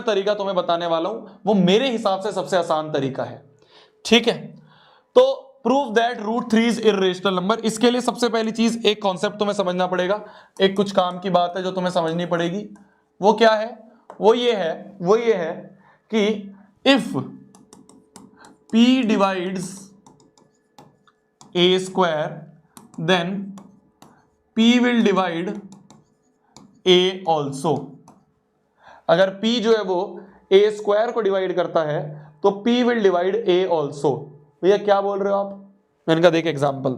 तरीका तुम्हें बताने वाला हूं वो मेरे हिसाब से सबसे आसान तरीका है, ठीक है। तो prove that √3 is irrational number. इसके लिए सबसे पहली चीज, एक कॉन्सेप्ट तुम्हें समझना पड़ेगा, एक कुछ काम की बात है जो तुम्हें समझनी पड़ेगी। वो क्या है? वो ये है कि if p divides a square then p will divide a also. अगर p जो है वो a स्क्वायर को डिवाइड करता है तो p will divide a also. भैया क्या बोल रहे हो आप? मैंने कहा देख एग्जांपल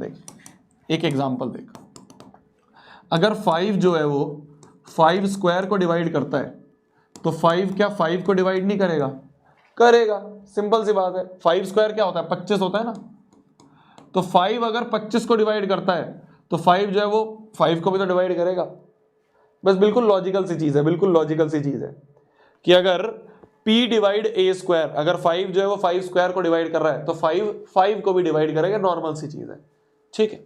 देख। अगर 5 जो है वो 5 स्क्वायर को डिवाइड करता है तो 5 क्या 5 को डिवाइड नहीं करेगा? करेगा, सिंपल सी बात है। 5 स्क्वायर क्या होता है? 25 होता है ना। तो 5 अगर 25 को डिवाइड करता है तो 5 जो है वो 5 को भी तो डिवाइड करेगा। बस बिल्कुल लॉजिकल सी चीज है कि अगर p डिवाइड a स्क्वायर, अगर 5 जो है वो 5 स्क्वायर को डिवाइड कर रहा है तो 5 को भी डिवाइड करेगा, नॉर्मल सी चीज है, ठीक है।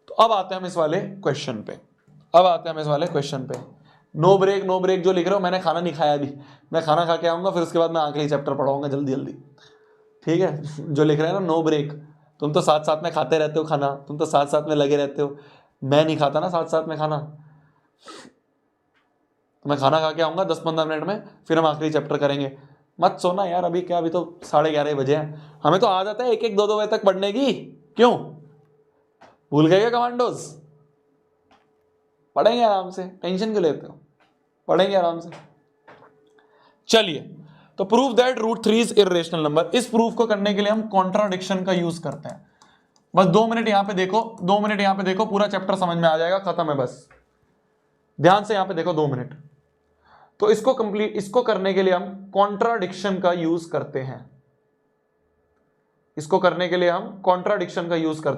तो अब आते हैं हम इस वाले क्वेश्चन पे। नो ब्रेक जो लिख रहे हो, मैंने खाना नहीं खाया अभी, मैं खाना खा के आऊंगा फिर उसके बाद मैं आखिरी चैप्टर पढ़ाऊंगा जल्दी, ठीक है। जो लिख रहे हैं ना नो ब्रेक, तुम तो साथ साथ में खाते रहते हो खाना, तुम तो साथ साथ में लगे रहते हो, मैं नहीं खाता ना साथ साथ में खाना। तो मैं खाना खा के आऊंगा 10-15 मिनट में, फिर हम आखिरी चैप्टर करेंगे। मत सोना यार, अभी क्या, अभी तो 11:30 बजे हैं। हमें तो आदत है 1-1, 2-2 बजे तक पढ़ने की। क्यों भूल गए क्या कमांडोज? पढ़ेंगे आराम से, टेंशन क्यों लेते हो, पढ़ेंगे आराम से। चलिए, तो prove that √3 is irrational number. इस प्रूफ को करने के लिए हम कॉन्ट्राडिक्शन का यूज करते हैं। बस 2 मिनट यहां पे देखो, पूरा चैप्टर समझ में आ जाएगा, खत्म है बस। ध्यान से यहां पे देखो 2 मिनट। तो इसको करने के लिए हम कॉन्ट्राडिक्शन का यूज करते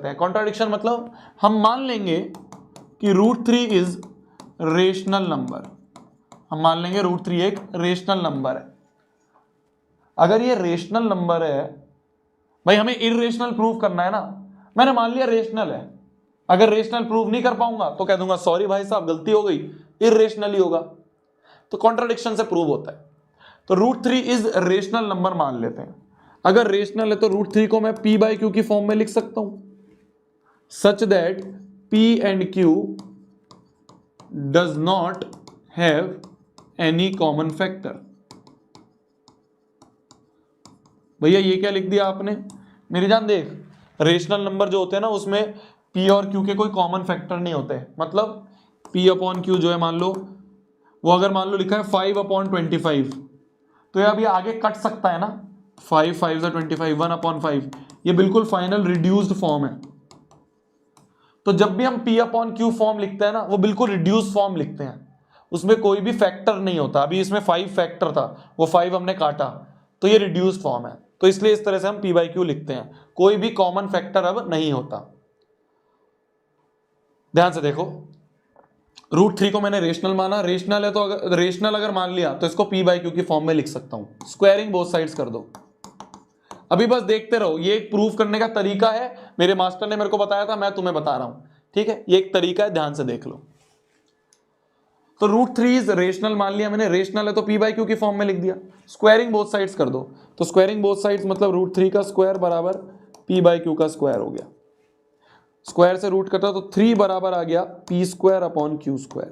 हैं। कॉन्ट्राडिक्शन मतलब हम मान लेंगे कि √3 इज रेशनल नंबर। √3 एक रेशनल नंबर है। अगर ये रेशनल नंबर है, भाई हमें इर्रेशनल प्रूव करना है ना। मैंने मान लिया रेशनल है, अगर रेशनल प्रूव नहीं कर पाऊंगा तो कह दूंगा सॉरी भाई साहब गलती हो गई, इर्रेशनल ही होगा। तो कॉन्ट्राडिक्शन से प्रूव होता है। तो √3 इज रेशनल नंबर मान लेते हैं। अगर रेशनल है तो √3 को मैं p/q की फॉर्म में लिख सकता हूं, such that p and q does not have any common factor. भैया ये क्या लिख दिया आपने? मेरी जान देख, रेशनल नंबर जो होते हैं ना उसमें p और q के कोई कॉमन फैक्टर नहीं होते। मतलब p/q जो है, मान लो वो अगर मान लो लिखा है 5/25, तो ये अभी आगे कट सकता है ना। 5 5 25, 1/5, ये बिल्कुल फाइनल रिड्यूस्ड फॉर्म है। तो जब भी हम p/q फॉर्म लिखते हैं ना, वो बिल्कुल रिड्यूस्ड फॉर्म लिखते हैं, उसमें कोई भी फैक्टर नहीं होता। अभी इसमें 5 फैक्टर था, वो 5 हमने काटा, तो ये रिड्यूस्ड फॉर्म है। तो इसलिए इस तरह से हम p/q लिखते हैं, कोई भी कॉमन फैक्टर अब नहीं होता। ध्यान से देखो, √3 को मैंने रेशनल माना, रेशनल है तो अगर रेशनल अगर मान लिया तो इसको p/q की फॉर्म में लिख सकता हूं। स्क्वायरिंग बोथ साइड्स कर दो। अभी बस देखते रहो, ये एक प्रूफ करने का तरीका है, मेरे मास्टर ने मेरे को बताया था, मैं तुम्हें बता रहा हूं, ठीक है। ये एक तरीका है, ध्यान से देख लो। तो √3 इज रेशनल मान लिया मैंने, रेशनल है तो p/q की फॉर्म में लिख दिया। स्क्वायरिंग बोथ साइड्स कर दो, तो स्क्वायरिंग बोथ साइड्स मतलब √3 का स्क्वायर बराबर p/q का स्क्वायर हो गया। स्क्वायर से रूट कटा तो 3 बराबर आ गया p²/q²।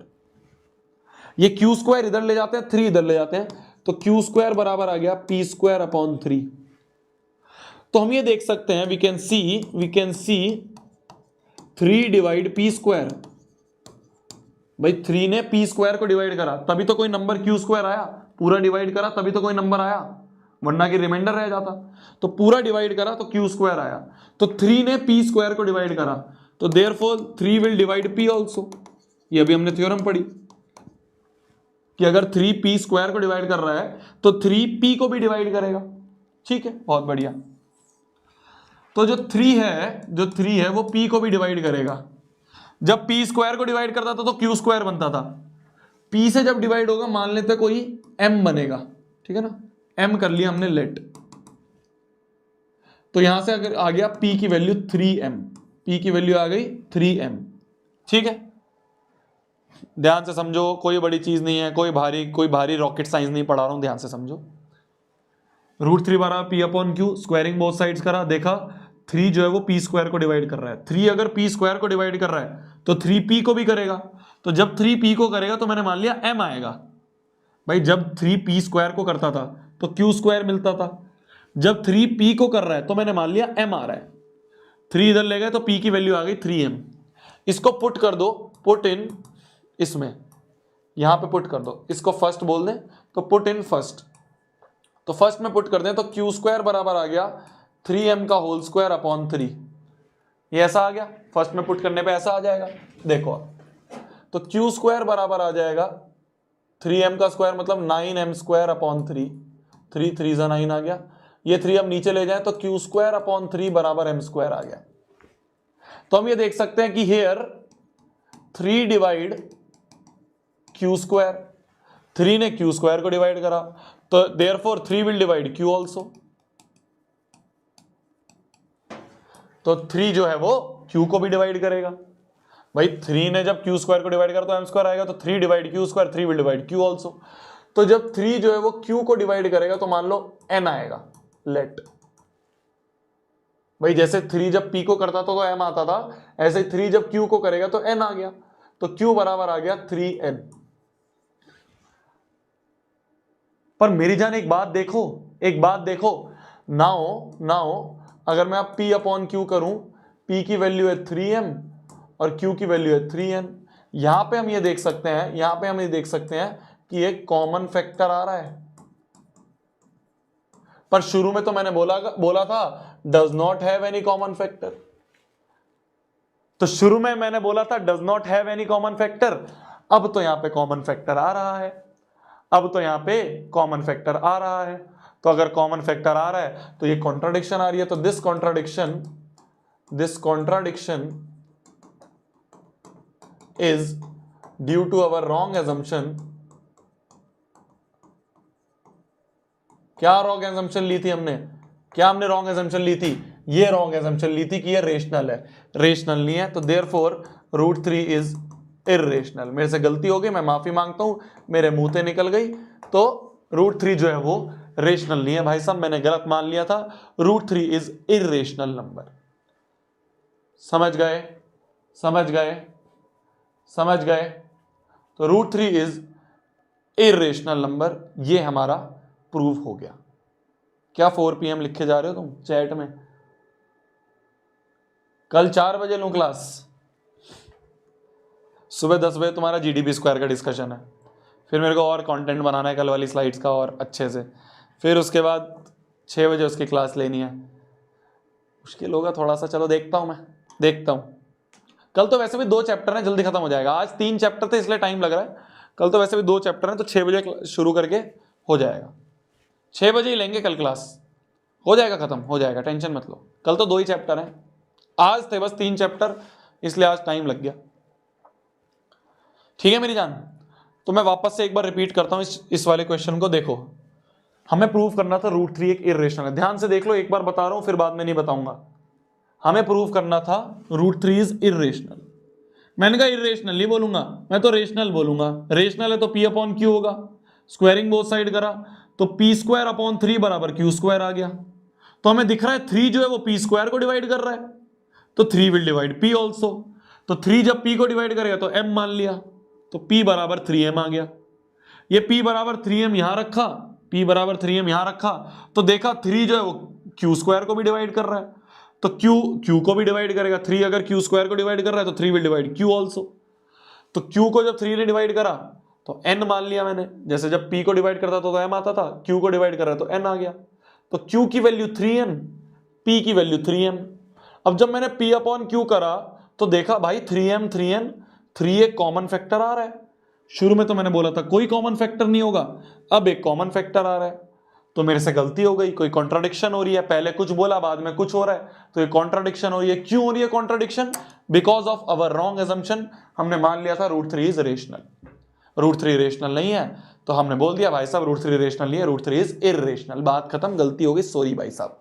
ये q² इधर ले जाते हैं, 3 इधर ले जाते हैं, तो q² बराबर आ गया p²/3। तो हम ये देख सकते हैं, we can see 3 divide p²। भाई 3 ने p² को डिवाइड करा तभी तो कोई नंबर q² आया, पूरा डिवाइड करा तभी तो कोई नंबर आया, वरना की रिमाइंडर रह जाता। तो पूरा डिवाइड करा तो q² आया। तो 3 ने p² को डिवाइड करा, तो therefore 3 will divide p also. ये अभी हमने थ्योरम पढ़ी कि अगर 3 p² को डिवाइड कर रहा है तो 3 p को भी डिवाइड करेगा, ठीक है, बहुत बढ़िया। तो जो 3 है वो p को भी डिवाइड करेगा। जब p² को डिवाइड करता था तो q² बनता था, p से जब डिवाइड होगा मान लेते कोई m बनेगा, ठीक है ना, m कर लिया हमने लेट। तो यहां से अगर आ गया p की वैल्यू 3m, p की वैल्यू आ गई 3m, ठीक है। ध्यान से समझो, कोई बड़ी चीज नहीं है, कोई भारी रॉकेट साइंस नहीं पढ़ा रहा हूं, ध्यान से समझो। √3 बराबर P upon Q, squaring both sides करा, देखा 3 जो है वो पी स्क्वायर को डिवाइड कर रहा है। 3 अगर पी स्क्वायर को डिवाइड कर रहा है तो 3p को भी करेगा। तो जब 3p को करेगा तो मैंने मान लिया m आएगा। भाई जब 3p स्क्वायर को करता था तो q स्क्वायर मिलता था, जब 3p को कर रहा है तो मैंने मान लिया m आ रहा है। 3 इधर ले गए तो p की वैल्यू आ गई 3m। इसको पुट कर दो, पुट इन इसमें, यहां पे पुट कर दो, इसको फर्स्ट बोल दें तो पुट इन फर्स्ट। तो फर्स्ट में पुट कर दें तो क्यू स्क्वायर बराबर आ गया 3m का होल स्क्वायर अपॉन 3। ये ऐसा आ गया, फर्स्ट में पुट करने पे ऐसा आ जाएगा। देखो तो क्यू स्क्वायर बराबर आ जाएगा 3m का स्क्वायर मतलब 9m स्क्वायर अपॉन 3, 3 3 9 आ गया। ये 3 हम नीचे ले जाए तो क्यू स्क्वायर अपॉन 3 बराबर m स्क्वायर आ गया। तो हम ये देख सकते हैं कि हेयर 3 डिवाइड क्यू स्क्वायर, 3 ने क्यू स्क्वायर को डिवाइड करा तो therefore 3 will divide Q also. तो 3 जो है वो क्यू को भी डिवाइड करेगा। भाई 3 ने जब क्यू स्क्वायर को डिवाइड करा तो एम स्क्वायर आएगा, तो 3 divide Q square, 3 will divide Q also. तो जब 3 जो है वो क्यू को डिवाइड करेगा तो मान लो n आएगा। लेट भाई जैसे 3 जब p को करता था तो m आता था, ऐसे 3 जब q को करेगा तो n आ गया। तो q बराबर आ गया 3n। पर मेरी जान एक बात देखो, नाउ अगर मैं अब p अपॉन q करूं, p की वैल्यू है 3m और q की वैल्यू है 3n। यहां पे हम ये देख सकते हैं कि एक कॉमन फैक्टर आ रहा है। पर शुरू में तो मैंने बोला था does not have any common factor. तो शुरू में मैंने बोला था does not have any common factor. अब तो यहां पे कॉमन फैक्टर आ रहा है। तो अगर कॉमन फैक्टर आ रहा है तो ये कॉन्ट्राडिक्शन आ रही है। तो this contradiction is due to our wrong assumption. क्या रॉन्ग एजम्पशन ली थी हमने? हमने रॉन्ग एजम्पशन ली थी? ये रॉन्ग एजम्पशन ली थी कि ये रेशनल है। रेशनल नहीं है, तो देयरफॉर √3 इज इर्रेशनल। मेरे से गलती हो गई, मैं माफी मांगता हूं, मेरे मुंह से निकल गई। तो √3 जो है वो रेशनल नहीं है भाई साहब, मैंने गलत मान लिया था। √3 इज इर्रेशनल नंबर। समझ गए? तो √3 इज इर्रेशनल नंबर, ये हमारा प्रूव हो गया। क्या 4 PM लिखे जा रहे हो तुम चैट में? कल 4 बजे लूं क्लास, सुबह 10 बजे तुम्हारा GDP स्क्वायर का डिस्कशन है, फिर मेरे को और कंटेंट बनाना है कल वाली स्लाइड्स का और अच्छे से, फिर उसके बाद 6 बजे उसकी क्लास लेनी है। मुश्किल होगा थोड़ा सा, चलो देखता हूं। कल तो वैसे भी 2 चैप्टर हैं, जल्दी खत्म हो जाएगा। आज 3 चैप्टर थे इसलिए टाइम लग रहा है, कल तो वैसे भी 2 चैप्टर हैं, तो 6 बजे शुरू करके हो जाएगा। 6 बजे ही लेंगे कल क्लास, हो जाएगा, खत्म हो जाएगा, टेंशन मत लो। कल तो 2 ही चैप्टर हैं, आज थे बस 3 चैप्टर, इसलिए आज टाइम लग गया। ठीक है मेरी जान? तो मैं वापस से एक बार रिपीट करता हूं इस वाले क्वेश्चन को। देखो, हमें प्रूव करना था √3 एक इर्रेशनल है। ध्यान से देख लो, एक बार बता रहा हूं फिर बाद में नहीं बताऊंगा। हमें प्रूव करना था √3 इज इर्रेशनल। मैंने कहा इर्रेशनल नहीं बोलूंगा, मैं तो रेशनल बोलूंगा। रेशनल है तो p अपॉन क्यू होगा, स्क्वायरिंग बोथ साइड करा तो p स्क्वायर अपॉन 3 बराबर क्यू स्क्वायर आ गया। तो हमें दिख रहा है 3 जो है वो p स्क्वायर को डिवाइड कर रहा है, तो 3 विल डिवाइड p ऑल्सो। तो 3 जब p को डिवाइड करेगा तो m मान लिया, तो p बराबर 3m आ गया। ये p बराबर 3m यहां रखा, तो देखा 3 जो है वो q स्क्वायर को भी डिवाइड कर रहा है, तो q को भी डिवाइड करेगा। 3 अगर q स्क्वायर को डिवाइड कर रहा है तो 3 विल डिवाइड q ऑल्सो। तो q को जब 3 ने डिवाइड करा तो n मान लिया मैंने, जैसे जब p को डिवाइड करता तो m आता था, q को डिवाइड कर रहा है तो n आ गया। तो q की वैल्यू 3n, p की वैल्यू 3m। अब जब मैंने p अपॉन q करा तो देखा भाई 3m 3n, 3 एक कॉमन फैक्टर आ रहा है। शुरू में तो मैंने बोला था कोई कॉमन फैक्टर नहीं होगा, अब एक कॉमन फैक्टर आ रहा है। तो मेरे से गलती हो गई, कोई कॉन्ट्राडिक्शन हो रही है, पहले कुछ बोला बाद में कुछ हो रहा है, तो ये कॉन्ट्राडिक्शन हो रही है। क्यों हो रही है contradiction? Because of our wrong assumption. हमने मान लिया था √3 इज रेशनल, √3 रेशनल नहीं है, तो हमने बोल दिया भाई साहब √3 रेशनल नहीं है, √3 इज इर्रेशनल। बात खत्म, गलती हो गई, सॉरी भाई साहब।